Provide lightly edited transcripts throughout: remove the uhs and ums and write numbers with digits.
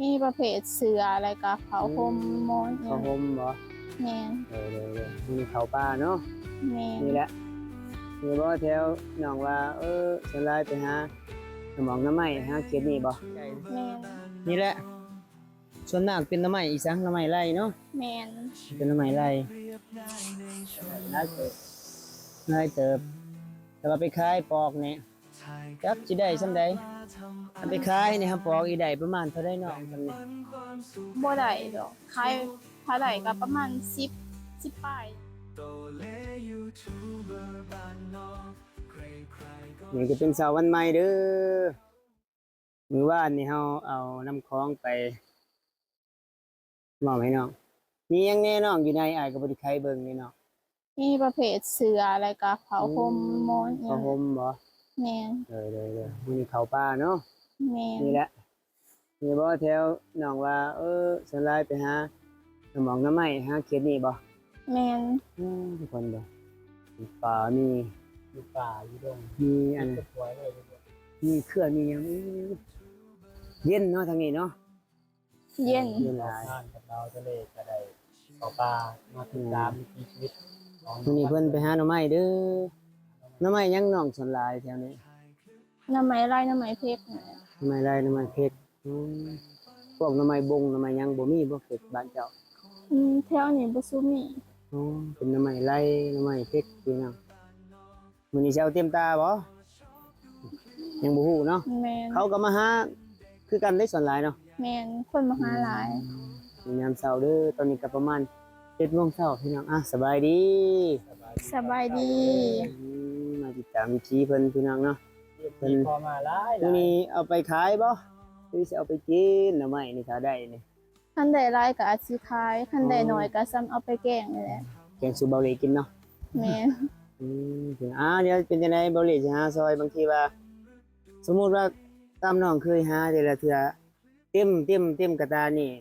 มีประเภทเสืออะไรก็ผ้าห่มหมอนผ้าห่มบ่แม่นมีเขาป่าเนาะแม่นนี่แหละนี่บ่แถวน้องว่าสลายไปหาสมองน้ำไม้หาเขียดนี่บ่แม่นนี่แหละส่วนมากเป็นน้ำไม้อีสังน้ำไม้ไร่เนาะแม่นเป็นน้ำไม้ไร่ได้เติบแต่ว่าไปขายปอกนี่จักสิได้ส่ำใดอันไปขายนี่ครับปอกอีได้ประมาณเท่าใดเนาะซำนี้ บ่ได้ดอกขายเท่าไหร่ก็ประมาณ10ป้ายนี่ก็เป็นเสาวันใหม่เด้อมื้อวานนี่เฮาเอาน้ำคลองไปมอบให้น้องมีหยังแน่น้องอยู่ในอ้ายก็บ่ได้ใครเบิ่งนี่เนาะ มีประเภทเสืออะไรก็ผ้าห่มหมอน ผ้าห่มบ่ แม่นมีเขาป่าเนาะ แม่น นี่แหละนี่บ่แถวน้องว่าสลายไปหาสมองน้ำไม้หาเขียดนี่บ่ แม่น ทุกคนบ่มีป่ามีป่าอยู่ดงมีอันมีเครือมีหยังเย็นเนาะทางนี้เนาะ เย็น เย็นหลาย บ้านกับเราทะเลก็ได้ต่อปลามาติดตามวิถีชีวิตของ มื้อนี้เพิ่นไปหาหน่อไม้เด้อหน่อไม้ยังน้องสนหลายแถวนี้ น้ำไม้ไร่น้ำไม้เพชรน่ะ หน่อไม้ไรหน่อไม้เพชรพวกหน่อไม้บงหน่อไม้หยังบ่มีบ่เพชรบ้านเจ้า แถวนี้บ่ซุมี เป็นหน่อไม้ไรหน่อไม้เพชรพี่น้องมื้อนี้สิเอาเต็มตาบ่ยังบ่ฮู้เนาะ แม่น เขาก็มาหาคือกันได้ส่วนหลายเนาะ แม่นคนมาหาหลาย ยามเช้าเด้อตอนนี้ก็ประมาณ7:00 นพี่น้องสบายดี สบายดี มาติดตามวิถีเพิ่นพี่น้องเนาะ เพิ่นพอมาหลาย มื้อนี้เอาไปขายบ่หรือสิเอาไปกินหน่อไม้นี่ถ้าได้นี่ คันใดหลายก็อาจสิขายคันใดน้อยก็ซ้ำเอาไปแกงนี่แหละ แกงสูเบาเลยกินเนาะ แม่น เดี๋ยวเป็นจังได๋เบาเลยสิหาซอยบางทีว่า สมมุติว่าตามน้องเคยหาแต่ละเทื่อเต็มกระตานี่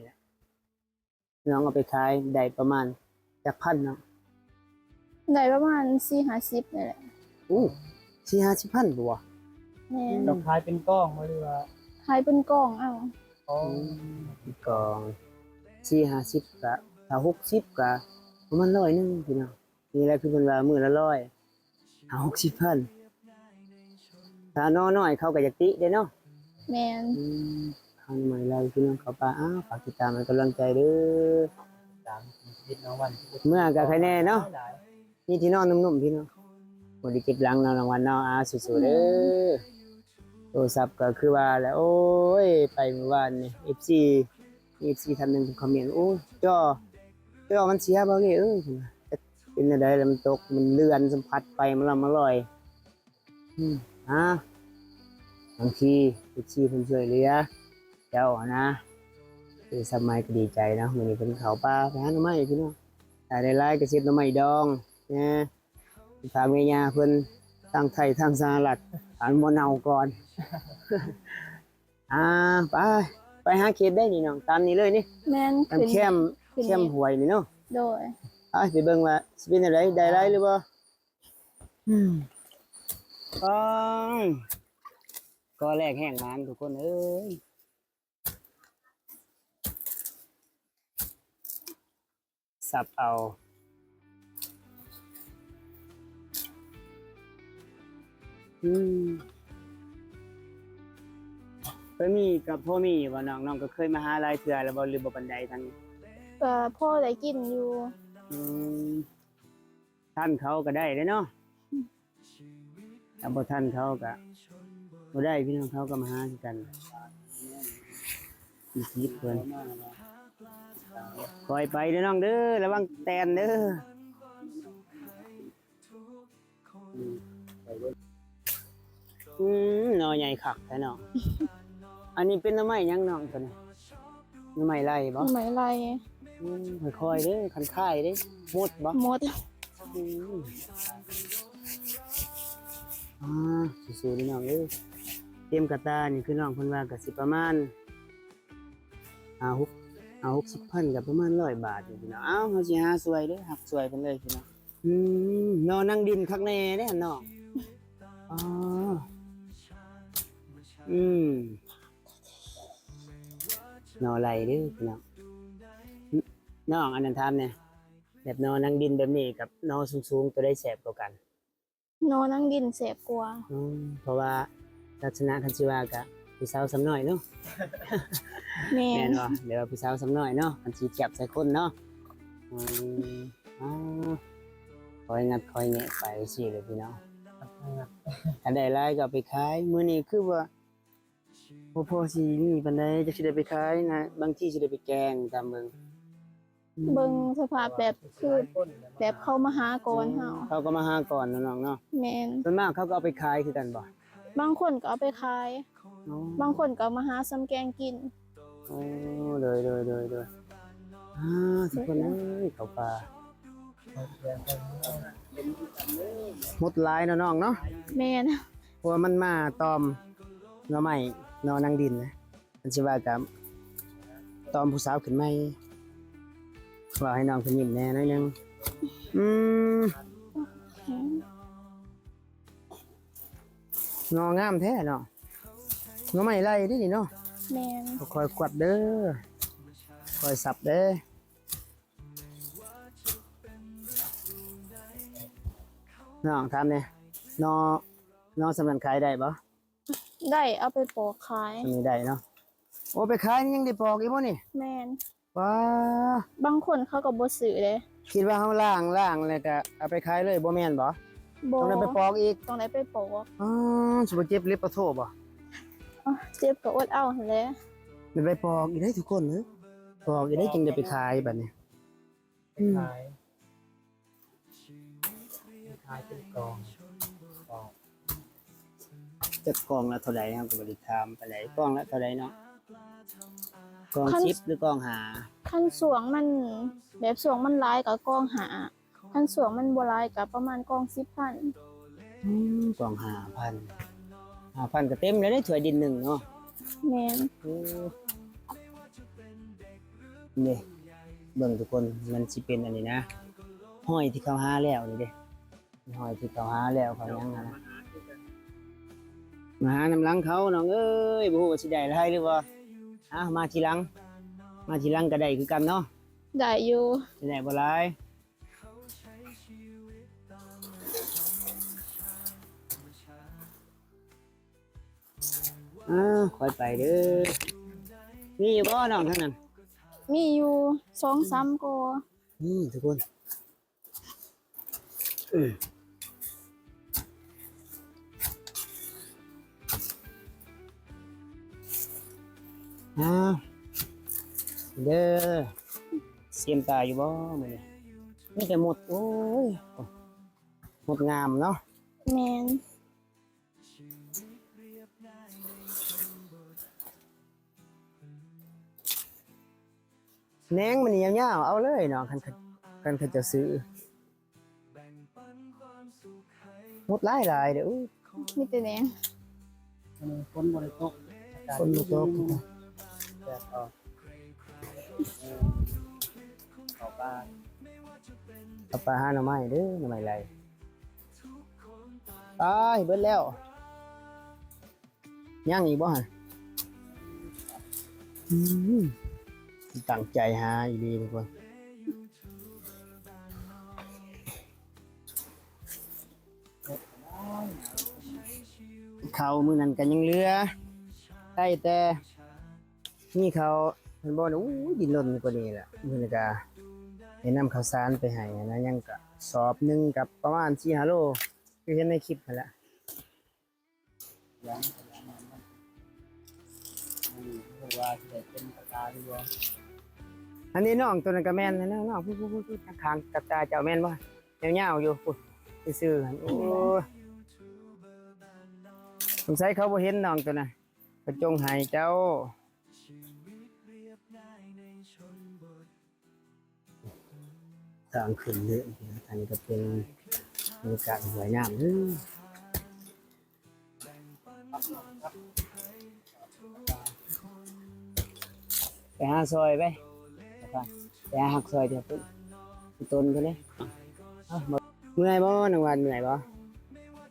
น้องเอาไปขายได้ประมาณจักพันเนาะ ได้ประมาณ4-50นี่แหละ 4-50 พันบ่วะ แม่น เราขายเป็นกล้องบ่หรือว่า ขายเป็นกล่องเอ้า อ๋อก อง 4-50ก็ถ้า60ก็ประมาณ100นึงพี่น้องนี่แหละคือเพิ่นว่ามื้อละ100 60 พันถ้าน้อยๆเขาก็อยากติเด้เนาะ แม่น ทางใหม่เราพี่น้องเขาป่าฝากติดตามให้กำลังใจเด้อ ตามชีวิตน้องวัน เมื่อก็ใครแน่เนาะนี่ที่นอนนุ่มๆพี่น้องบ่ได้เก็บหลังเนาะรางวัลเนาะสู้ๆเด้อโทรศัพท์ก็คือว่าแล้วโอ้ยไปเมื่อวานนี่ FC ท่านหนึงคอมเมนต์โอ้จอมันเสียบ่นี่เป็นจังได๋แล้วมันตกมันเลื่อนสัมผัสไปมันละมาลอยบางทีFC เพิ่นช่วยเหลือเจ้านะคือสมัยก็ดีใจนะมื้อนี้เพิ่นเข้าป่าไปหาหน่อไม้พี่น้องถ้าได้หลายก็สิหน่อไม้ดองนะฝากแม่ย่าเพิ่นทั้งไทยทั้งสหรัฐอันบ่เน่าก่อน ไปหาเขตได้นี่น้องตามนี้เลยนี่ แม่น ตามเข้มห้วยนี่เนาะ โดย ไปเบิ่งว่าสิเป็นจังไดได้หลายหรือบ่อ๋อก็แรกแห้งมานทุกคนเอ้ยสับเอาเคยมีกับพ่อมีว่าน้องก็เคยมาหาหลายเทื่อแล้วบ่หรือบ่ปานใดทางนี้ ก็พ่อได้กินอยู่ อืมท่านเขาก็ได้เด้เนาะถ้าบ่ท่านเขาก็บ่ได้พี่น้องเขาก็มาหาคือกันอีกนิดเพิ่นคอยไปเด้อน้องเด้อระวังแตนเด้อหน่อใหญ่คักแท้เนาะ อันนี้เป็นหน่อไม้หยังน้องตัวนี้หน่อไม้ไร่บ่ ไม้ไร ค่อยๆเด้อคันค่ายเด้หมดบ่ หมด สู้ๆพี่น้องเอ้ยเตรียมกระตานี่คือน้องเพิ่นว่าก็สิประมาณ60 พันก็ประมาณ100 บาทนี่พี่น้องเฮาสิหาสวยเด้อหักสวยเพิ่นเลยพี่น้องนอนนั่งดินคักแน่เด้อน้องอ๋อ นอไหลเด้อพี่น้องน้องอันนั้นถามเนี่ยแบบนอนั่งดินแบบนี้กับนอสูงๆตัวได้แสบกว่ากัน นอนนั่งดินแสบกว่า เพราะว่าลักษณะคันสิว่ากับผู้สาวสำน้อยเนาะ แม่ แม่ น นบ่เดี๋ยวผู้สาวสำน้อยเนาะคันสิเทียบใส่คนเนาะอืมอ้าวคอยงัดคอยแงะไปสิเลยพี่น้องคันได้หลายก็เอาไปขายมื้อนี้คือว่าบ่พอสิมีปานใดจะสิได้ไปขายนะบางทีสิได้ไปแกงตามเบิ่ง เบิ่งสภาพแบบคือแบบเข้ามาหาก่อนเฮา เขาก็มาหาก่อนเนาะน้องเนาะ แม่น ส่วนมากเขาก็เอาไปขายคือกันบ่ บางคนก็เอาไปขาย อ๋อ บางคนก็เอามาหาซ้ำแกงกิน โอ้เลยทุกคนเอ้ยเขาป่าหมดหลายเนาะน้องเนาะ แม่น เพราะว่ามันมาตอมหน่อไม้หน่อนังดินนะมันสิว่ากับตอมผู้สาวขึ้นใหม่ว่าให้น้องเพิ่นยิ้มแหน่หน่อยหนึงอืมหน่องามแท้เนาะหน่อไม้ไร่เดินี่เนาะ แม่น คอยกวาดเด้อคอยสับเด้อน้องถามเนี่ยนอสำนันขายได้บ่ ได้เอาไปปอกขาย มีได้เนาะโอ้ไปขายนี่ยังได้ปอกอีกบ่นี่ แม่น ว้า บางคนเขาก็บ่ซื้อเลย คิดว่าเฮาล้างแล้วก็เอาไปขายเลยบ่แม่นบ่ บ่ ต้องได้ไปปอกอีก ต้องได้ไปปอก อ๋อสิบ่เจ็บเล็บปะโทบ่ อ๋อเจ็บก็อดเอาหั่นแหละ ได้ไปปอกอีกได้ทุกคนเด้อปอกอีกได้จึงได้ไปขายบัดนี้ ขายเป็นกอง จักกล่องละเท่าใดครับก็บ่ได้ถามปานใดกล่องละเท่าใดเนาะกล่อง10หรือกล่อง5 คันสวงมันแบบสวงมันหลายก็กองหาคันสวงมันบ่หลายก็ประมาณกอง10,000 กล่อง5,000ก็เต็มแล้วได้ถ้วยดินหนึงเนาะ แม่น โอ้นี่เบิ่งทุกคนมันสิเป็นอันนี้นะห้อยที่เขาหาแล้วนี่เด้ห้อยที่เขาหาแล้วเขายังนะมาหาน้ำหลังเขาน้องเอ้ยบ่ฮู้ว่าสิได้หลายหรือบ่มาทีหลังก็ได้คือกันเนาะ ได้อยู่ สิได้บ่หลายค่อยไปเด้อมีอยู่บ่น้องทั้งนั้น มีอยู่2-3กอ นี่ทุกคนเด้อเสียมตาอยู่บ่มื้อนี้มีแต่หมดโอ้ยหมดงามเนาะ แม่น แหนงมันนี่ยาวๆเอาเลยเนาะคันเขาจะซื้อหมดหลายๆเด้อ มีแต่แหนง คนบริโภค คนบ่ตก แต่ก็เขาบ้าน เอาไปหาหน่อไม้เด้อหน่อไม้ไรตายเบิดแล้วยังอีกบ่ฮะตั้งใจหาอยู่ดีทุกคนเขามือนั้นกันยังเหลือได้แต่นี่เขาเพิ่นบอกว่าอู้ดินล้นกว่านี้แหละมื้อนี้ก็ให้นำข้าวสารไปให้นะยังก็สอบหนึงกับประมาณ4-5 โลคือเห็นในคลิปนั่นแหละ ยังเพราะว่าจะเป็นปากกาดีกว่า อันนี้น้องตัวนั้นก็แม่นนะน้องพูดข้างกับตาเจ้าแม่นบ่ยาวๆอยู่พูดซื่อๆหั่นโอ้ยสงสัยเขาบ่เห็นน้องตัวนั้นก็จงให้เจ้าทางขึ้นเยอะอันนี้ก็เป็นบรรยากาศสวยงามไปหาซอยไปไปหาหักซอยเดี๋ยวปุ๊บต้นเขาเนี่ยเมื่อยบ่นางวันเมื่อยบ่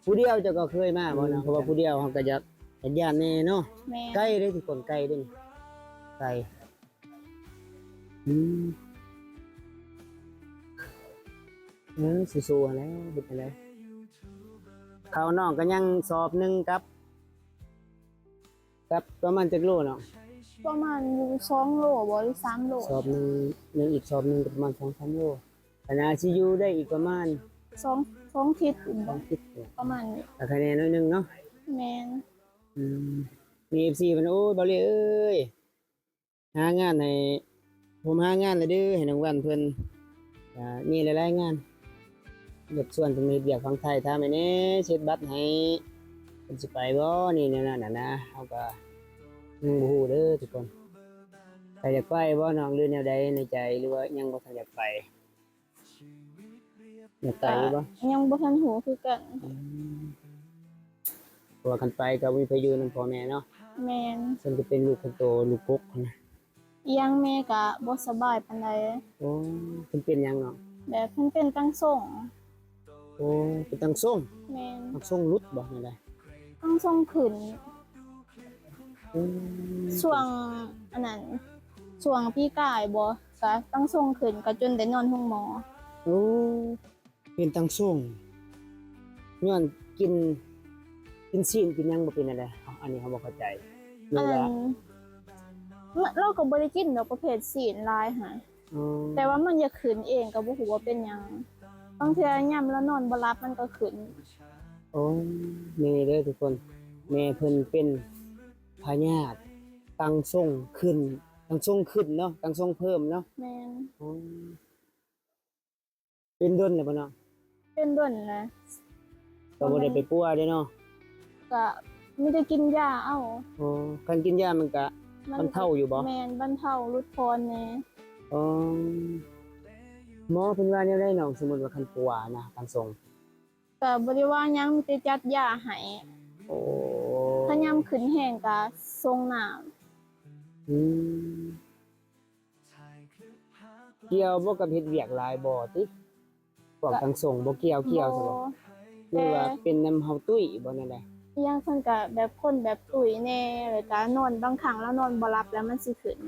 ผู้เดียวเจะก็เคยมาบ่เนาะเพราะว่าผู้เดียวเขาก็จะเห็นญาติแน่เนาะ แม่น ใกล้ได้ทุกคนใกล้เด้นี่ไกล อืมสู้ๆแล้วเฮ็ดไปเลยข้าวน้องก็ยังสอบหนึงกับประมาณจักโลเนาะ ประมาณอยู่2 โลบ่หรือ3 โล สอบหนึ่งอีกสอบหนึ่งก็ประมาณ2-3โลคณะซียูได้อีกประมาณ2ทิศอีกบ่2ทิศเนี่ยประมาณนี้แต่คะแนนน้อยหนึงเนาะแม่นอืมมี FC เพิ่นโอ้ยบ่เลยเอ้ยหางานให้ผมหางานเลยเด้อให้น้องวันเพิ่นมีหลายๆงานอยากชวนเพิ่นมาเฮ็ดเวียกฝั่งไทยถามให้แหน่เช็ดบัตรให้เพิ่นสิไปบ่นี่แนวนั้นน่ะนะเฮาก็ยังบ่ฮู้เด้อทุกคนใครอยากไปบ่น้องหรือแนวใดในใจหรือว่ายังบ่ทันอยากไปอยากไปอยู่บ่ ยังบ่ทันหูคือกัน เพราะว่าคันไปก็มีพายุนำพ่อแม่เนาะแม่น ซึ่งจะเป็นลูกคนโตลูกกกนะ อีหยังแม่ก็บ่สบายปานใด โอ้เพิ่นเป็นหยังเนาะ แบบเพิ่นเป็นตั้งส่ง โอ้เป็นตังส่งแม่น ตังส่งรุดบ่นั่นแหละ ตั้งส่งขึ้น อืม ช่วงอันนั้นช่วงปีกายบ่ก็ตั้งส่งขึ้นก็จนได้นอนห้องหมอ โอ้เป็นตังส่งย้อนกินซีนกินหยังบ่เป็นอะไรอันนี้เขาบ่เข้าใจหรื อั อน ว่า นั้นเราก็บ่ได้กินดอกประเภทศีลหลายหา อ๋อ แต่ว่ามันจะขึ้นเองก็บ่ฮู้ว่าเป็นหยังบางเทื่อยามแล้วนอนบ่หลับมันก็ขึ้น โอ้นี่เด้อทุกคนแม่เพิ่นเป็นพยาธิตังส่งขึ้นตังส่งขึ้นเนาะตังส่งเพิ่มเนาะ แม่น อ๋อเป็นดนเลยบ่เนาะ เป็นด้นนะ ก็บ่ได้ไปปัวเด้เนาะ ก็ไม่ได้กินยาเอ้า อ๋อการกินยามันก็บรรเทาอยู่บ่ แม่นบรรเทาลดพรแหน่ อ๋อหมอเพิ่นว่าแนวใดน้องสมมุติว่าคันปัวนะทางทรง ก็บ่ได้ว่าหยังมีแต่จัดยาให้ โอ้ ถ้ายามขึ้นแห้งก็ส่งน้ำ อืมเกี่ยวบ่กับเฮ็ดเวียกหลายบ่ติพวกทางทรงบ่เกี่ยวใช่บ่หรือว่าเป็นน้ำเฮาตุ้ยบ่นั่นแหละ อีหยังเพิ่นก็แบบคนแบบตุ๋ยแหน่แล้วก็นอนบางครั้งแล้วนอนบ่หลับแล้วมันสิขึ้น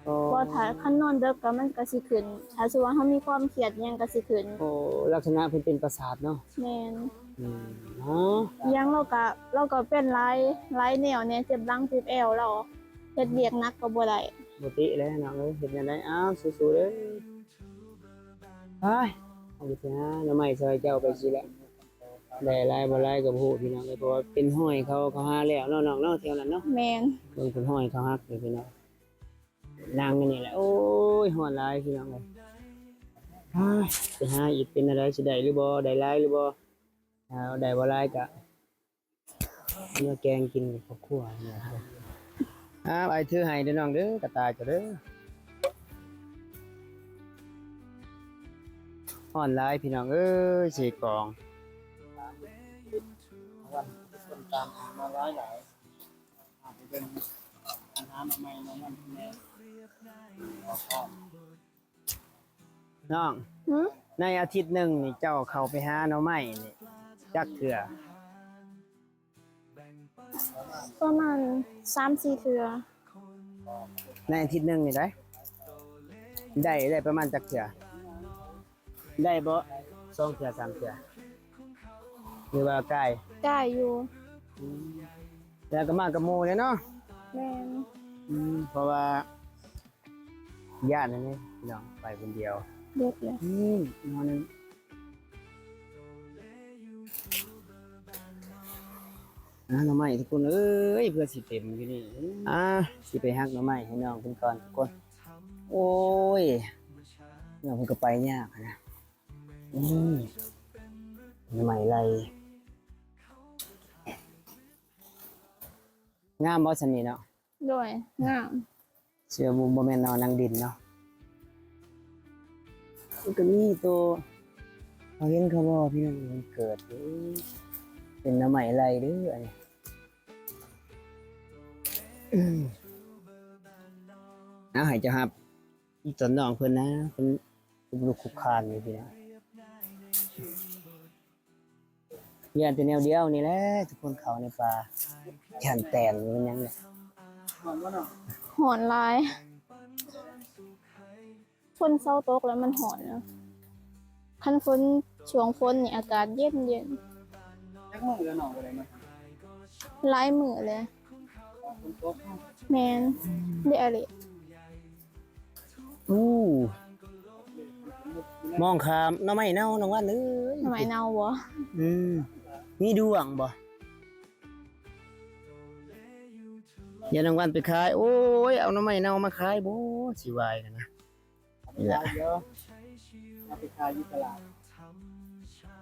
อ๋อ บ่ถ้าคันนอนดึกก็มันก็สิขึ้นถ้าสมมุติว่าเฮามีความเครียดอิหยังก็สิขึ้น โอ้ลักษณะเพิ่นเป็นประสาทเนาะ แม่น เนาะ อีหยังเราก็เป็นหลายแนวเนี่ยเจ็บหลังเจ็บแอวแล้วเฮ็ดเวียกหนักก็บ่ได้ บ่ติแล้วน้องเอ้ยเฮ็ดจังได๋อ้าวสู้ๆเด้อไปเอาไปหาหน่อไม้ซอยเจ้าไปสิแหละ ได้หลายบ่หลายก็บ่ฮู้พี่น้องเอ้ยเพราะว่าเป็นห้อยเขาหาแล้วเนาะน้องเนาะแถวนั้นเนาะ แม่น เบิ่งเป็นห้อยเขาฮักอยู่พี่น้องนางอันนี่แหละโอ้ยฮ้อนหลายพี่น้องเอ้ยอ้ายไปหาอีกเป็นอะไรสิได้หรือบ่ได้หลายหรือบ่เอาได้บ่หลายก็เนื้อแกงกินกับครอบครัวนี่นะครับไอ้ถือให้เด้อน้องเด้อกระต่ายเจ้าเด้อฮ้อนหลายพี่น้องเอ้ยสิกอง วันคนตามมาหลายอาจจะเป็นอาหารใหม่ๆนั่นแน่ก็ น้อง หึ ในอาทิตย์หนึ่งนี่เจ้าเข้าไปหาหน่อไม้นี่จักเทื่อ ประมาณ 3-4 เทื่อ ในอาทิตย์หนึ่งนี่ได้ประมาณจักเทื่อได้บ่2เทื่อ3เทื่อหรือว่าใกล้ ได้อยู่ แล้วก็มากับหมู่เลยเนาะ แม่น เพราะว่าญาตินั่นนี่พี่น้องไปคนเดียว เด็กเลย นอนนึงหน่อไม้ทุกคนเอ้ยเพื่อสิเต็มอยู่นี่สิไปหักหน่อไม้ให้น้องเพิ่นก่อนทุกคนโอ้ยน้องเพิ่นก็ไปยากอะนะหน่อไม้ไรงามบ่ซั่นนี่เนาะ ด้วยงาม เสื้อบ่แม่นนอนนั่งดินเนาะมันก็มีตัวเขาเห็นเขาบ่พี่น้องมันเกิดเด้อเป็นหน่อไม้ไรเด้ออันนี้เอาให้เจ้าครับอีตนน้องเพิ่นนะเพิ่นลูกคุกคานอยู่พี่น้องเรียนแต่แนวเดียวนี่แหละทุกคนเขาในป่าฉันแตนมันยังเนี่ย หอนลาย ฝนเศร้าตกแล้วมันหอนนะคันฝนช่วงฝนนี่อากาศเย็นเย็น จักมื้อแล้วน้องบ่ได้มา หลายมื้อเลย ฝนตก แม่นได้อะไร อู้มองขามหน่อไม้เน่าน้องวันเอ้ย ทำไมเนาบ่ อืมมีดวงบ่อย่าน้องวันไปขาย โอ้ยเอาหน่อไม้เน่ามาขายบ่สิวายกันนะนี่แหละ เยอะเอาไปขายอยู่ตลาด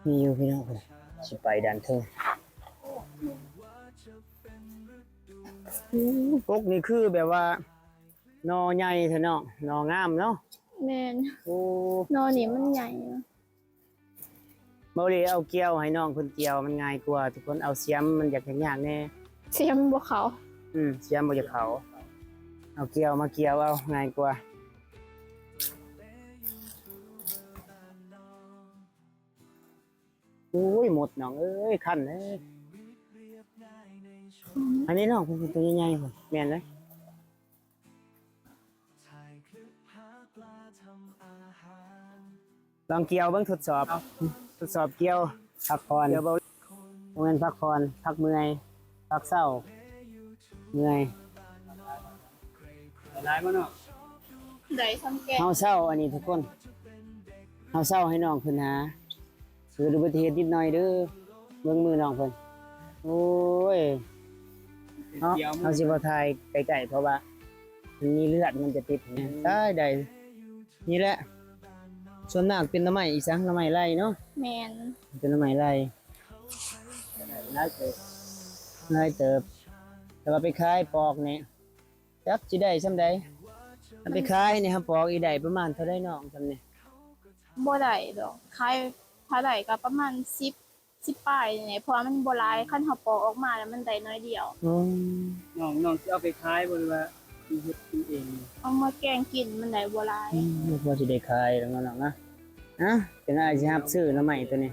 มีอยู่พี่น้องคนสิไปดันเทิงปกนี่คือแบบว่าหนอใหญ่เถอะเนาะหนองามเนาะ แม่น โอ้ นอนี่มันใหญ่นะ บ่ได้เอาเกี่ยวให้น้องเพิ่นเกี่ยวมันง่ายกว่าทุกคนเอาเสียมมันอยากยากแน่ เสียมบ่เขา เสียมบ่จะเขาเอาเกี่ยวมาเกี่ยวเอาง่ายกว่าโอ้ยหมดน้องเอ้ยคันเอ้ยอันนี้น้องเพิ่นตัวใหญ่ๆพุ่นแม่นเลยลองเกี่ยวเบิ่งทดสอบเกี่ยวพักผ่อนเดี๋ยวบ่แม่นพักผ่อนพักเมื่อยพักเศร้าเมื่อย หลายมื้อเนาะ ได้ซ้ำแก่ เฮาเศร้าอันนี้ทุกคนเฮาเศร้าให้น้องเพิ่นหาเกิดอุบัติเหตุนิดหน่อยเด้อเบิ่งมือน้องเพิ่นโอ้ยเนาะ เดี๋ยว เฮาสิบ่ถ่ายไกลๆเพราะว่ามันมีเลือดมันจะติดเนี่ยได้นี่แหละส่วนมากเป็นหน่อไม้อีสังหน่อไม้ไร่เนาะ แม่น เป็นหน่อไม้ไร่ หลายเติบ ไร่เติบแต่ว่าไปขายปอกนี่จักสิได้ส่ำใดถ้าไปขายนี่ครับปอกอีได้ประมาณเท่าใดน้องซำนี่ บ่ได้ดอกขายถ้าได้ก็ประมาณ10ปลายนี่เพราะว่ามันบ่หลายคันเฮาปอกออกมาแล้วมันได้น้อยเดียว อืม น้องสิเอาไปขายบ่หรือว่าสิเฮ็ดกินเอง เอามาแกงกินมันได้บ่หลาย นึกว่าสิได้ขายแล้วน้องๆนะเป็นอะไรสิรับซื้อน้ำใหม่ตัวนี้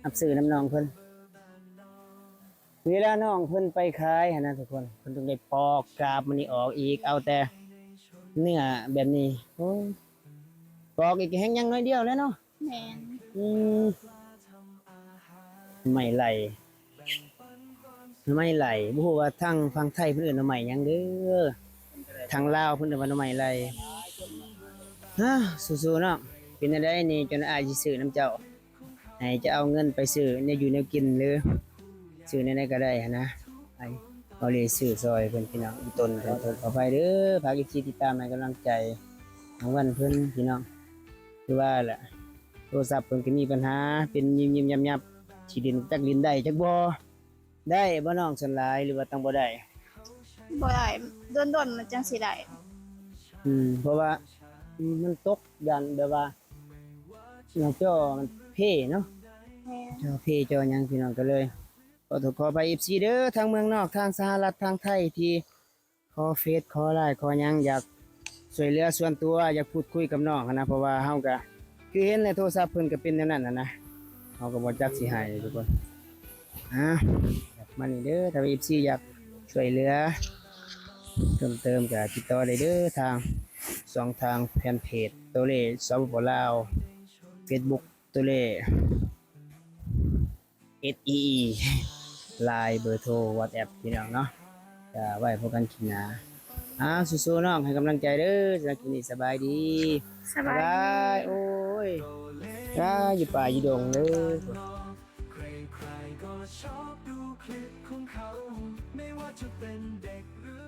รับซื้อน้ำน้องเพิ่นเวลาน้องเพิ่นไปขายหั่นนะทุกคนเพิ่นต้องได้ปอกกาบมันนี่ออกอีกเอาแต่เนื้อแบบนี้โอ้ยปอกอีกแห้งยังน้อยเดียวแล้วเนาะ แม่น อืมไม่ไหลไม่ไหลบ่ฮู้ว่าทางฝั่งไทยเพิ่นเอิ้นว่าใหม่หยังเด้อทางลาวเพิ่นเอิ้นว่าหน่อไม้ไหลสู้ๆเนาะเป็นจังไดนี่จนอายสิซื้อน้ำเจ้าให้จะเอาเงินไปซื้อเนี่ยอยู่แนวกินหรือซื้อในๆก็ได้หันนะไอ้เอาเลยซื้อซอยเพิ่นพี่น้องอีต้นเพิ่นขอไปเด้อฝากอีกทีติดตามให้กำลังใจทางวันเพิ่นพี่น้องคือว่าแหละ โทรศัพท์เพิ่นก็มีปัญหาเป็นยิมๆยับๆสิดินจักลินได้จักบ่ได้บ่น้องส่วนหลายหรือว่าต้องบ่ได้ บ่ได้โดนๆมันจังสิได้ เพราะว่ามันตกยันแบบว่าหน้าจอมันเพ่เนาะ แม่น จอเพ่จอหยังพี่น้องก็เลยขอไป FC เด้อทางเมืองนอกทางสหรัฐทางไทยที่ขอเฟซขอไลน์ขอหยังอยากช่วยเหลือส่วนตัวอยากพูดคุยกับน้องหั้นนะเพราะว่าเฮาก็คือเห็นในโทรศัพท์เพิ่นก็เป็นแนวนั้นน่ะนะเฮาก็บ่จักสิให้ทุกคนอยากมานี่เด้อถ้า FC อยากช่วยเหลือเพิ่มเติมก็ติดต่อได้เด้อทางสองทางแฟนเพจตัวเลสปปลาว Facebook ตัวเล SEE ไลน์เบอร์โทร WhatsApp พี่น้องเนาะจะไว้พบกันคลิปหน้าสู้ๆน้องให้กำลังใจเด้อสำหรับคลิปนี้สบายดี สบาย บายโอ้ยอยู่ป่าอยู่ดงเด้อ ใครๆก็ชอบดูคลิปของเขา ไม่ว่าจะเป็นเด็กหรือ